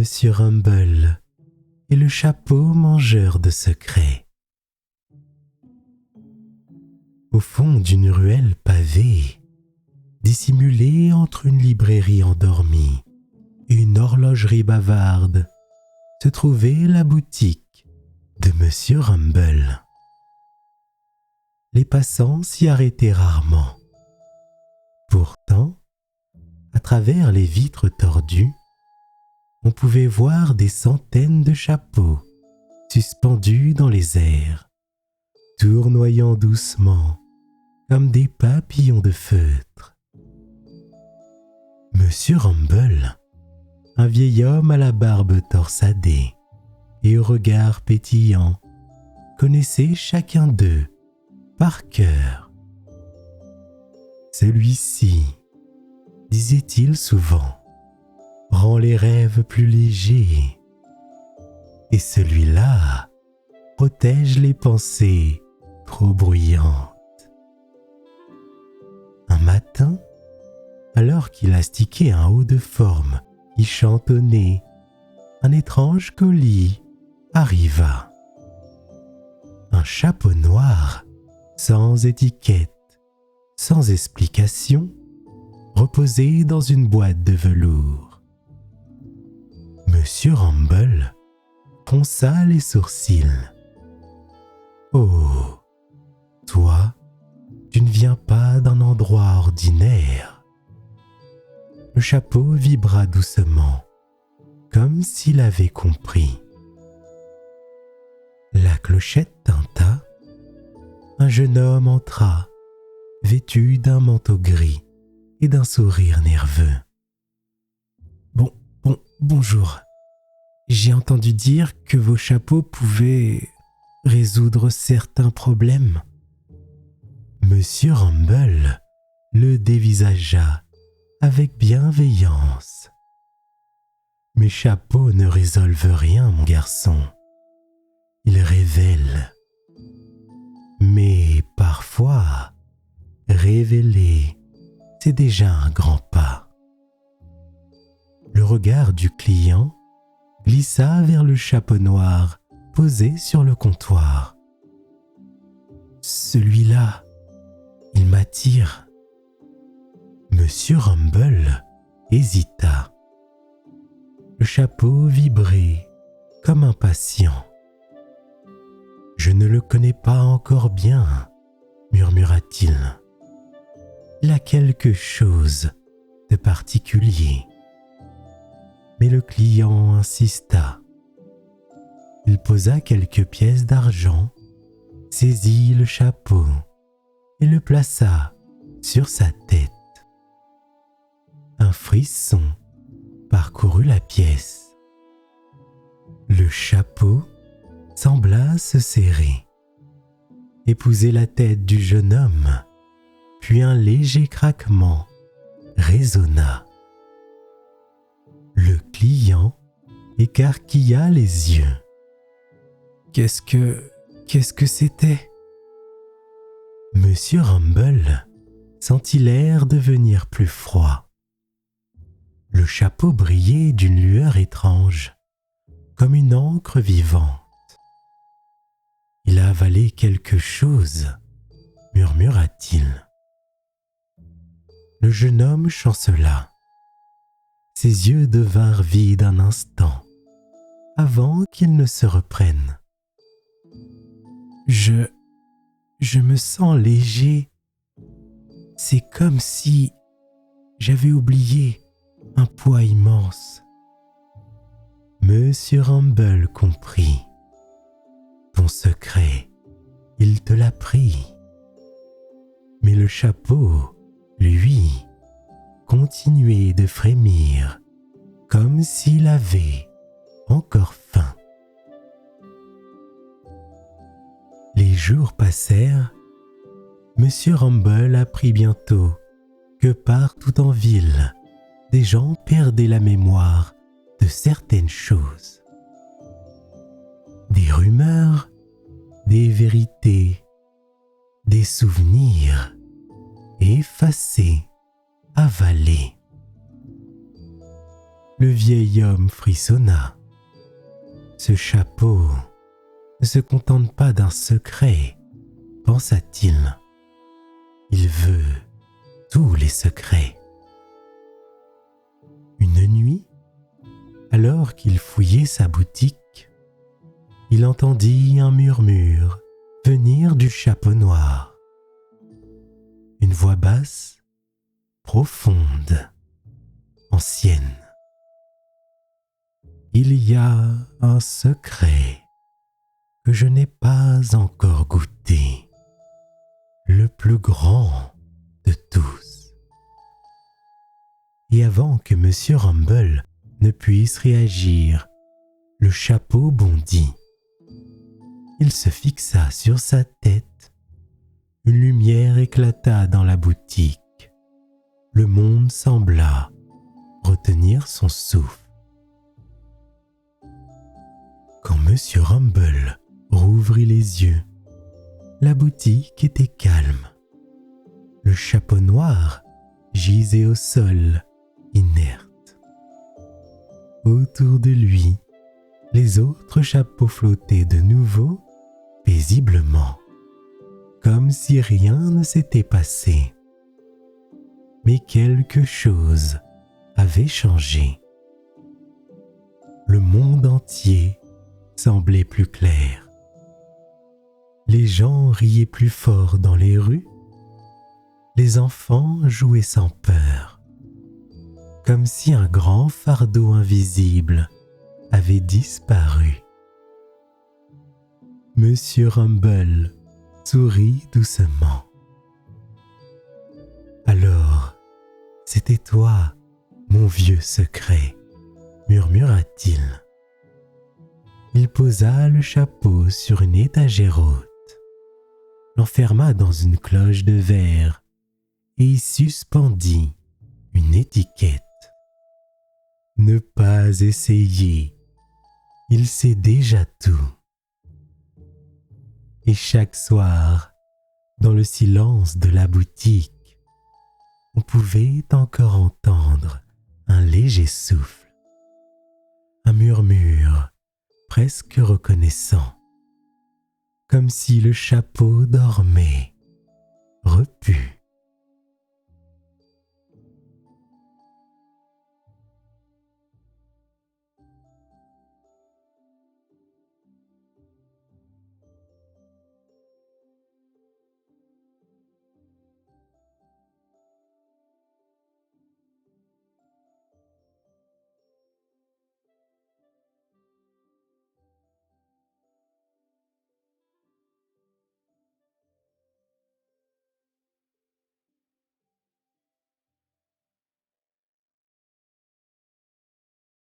Monsieur Rumble et le chapeau mangeur de secrets. Au fond d'une ruelle pavée, dissimulée entre une librairie endormie et une horlogerie bavarde, se trouvait la boutique de Monsieur Rumble. Les passants s'y arrêtaient rarement. Pourtant, à travers les vitres tordues, on pouvait voir des centaines de chapeaux suspendus dans les airs, tournoyant doucement comme des papillons de feutre. Monsieur Rumble, un vieil homme à la barbe torsadée et au regard pétillant, connaissait chacun d'eux par cœur. Celui-ci, disait-il souvent, rend les rêves plus légers, et celui-là protège les pensées trop bruyantes. Un matin, alors qu'il astiquait un haut de forme qui chantonnait, un étrange colis arriva. Un chapeau noir, sans étiquette, sans explication, reposait dans une boîte de velours. Monsieur Rumble fronça les sourcils. « Oh, toi, tu ne viens pas d'un endroit ordinaire. » Le chapeau vibra doucement, comme s'il avait compris. La clochette tinta. Un jeune homme entra, vêtu d'un manteau gris et d'un sourire nerveux. Bonjour. J'ai entendu dire que vos chapeaux pouvaient résoudre certains problèmes. Monsieur Rumble le dévisagea avec bienveillance. Mes chapeaux ne résolvent rien, mon garçon. Ils révèlent. Mais parfois, révéler, c'est déjà un grand pas. Le regard du client glissa vers le chapeau noir posé sur le comptoir. Celui-là, il m'attire. Monsieur Rumble hésita. Le chapeau vibrait comme impatient. « Je ne le connais pas encore bien, » murmura-t-il. « Il a quelque chose de particulier. » Mais le client insista. Il posa quelques pièces d'argent, saisit le chapeau et le plaça sur sa tête. Un frisson parcourut la pièce. Le chapeau sembla se serrer, épouser la tête du jeune homme, puis un léger craquement résonna. Le client écarquilla les yeux. Qu'est-ce que c'était ? Monsieur Rumble sentit l'air devenir plus froid. Le chapeau brillait d'une lueur étrange, comme une encre vivante. Il a avalé quelque chose, murmura-t-il. Le jeune homme chancela. Ses yeux devinrent vides un instant, avant qu'il ne se reprenne. Je me sens léger. C'est comme si j'avais oublié un poids immense. Monsieur Rumble comprit. Ton secret, il te l'a pris. Mais le chapeau, lui, continuait de frémir, comme s'il avait encore faim. Les jours passèrent. Monsieur Rumble apprit bientôt que partout en ville, des gens perdaient la mémoire de certaines choses. Des rumeurs, des vérités, des souvenirs effacés, avalés. le vieil homme frissonna. Ce chapeau ne se contente pas d'un secret, pensa-t-il. Il veut tous les secrets. Une nuit, alors qu'il fouillait sa boutique, il entendit un murmure venir du chapeau noir. Une voix basse, profonde, ancienne. Il y a un secret que je n'ai pas encore goûté, le plus grand de tous. Et avant que M. Rumble ne puisse réagir, le chapeau bondit. Il se fixa sur sa tête. Une lumière éclata dans la boutique. Le monde sembla retenir son souffle. Quand M. Rumble rouvrit les yeux, la boutique était calme. Le chapeau noir gisait au sol, inerte. Autour de lui, les autres chapeaux flottaient de nouveau, paisiblement, comme si rien ne s'était passé. Mais quelque chose avait changé. Le monde entier semblait plus clair. Les gens riaient plus fort dans les rues. Les enfants jouaient sans peur, comme si un grand fardeau invisible avait disparu. Monsieur Rumble sourit doucement. Alors, c'était toi, mon vieux secret, murmura-t-il. Il posa le chapeau sur une étagère haute, l'enferma dans une cloche de verre et y suspendit une étiquette. Ne pas essayer, il sait déjà tout. Et chaque soir, dans le silence de la boutique, on pouvait encore entendre un léger souffle, un murmure presque reconnaissant, comme si le chapeau dormait, repu.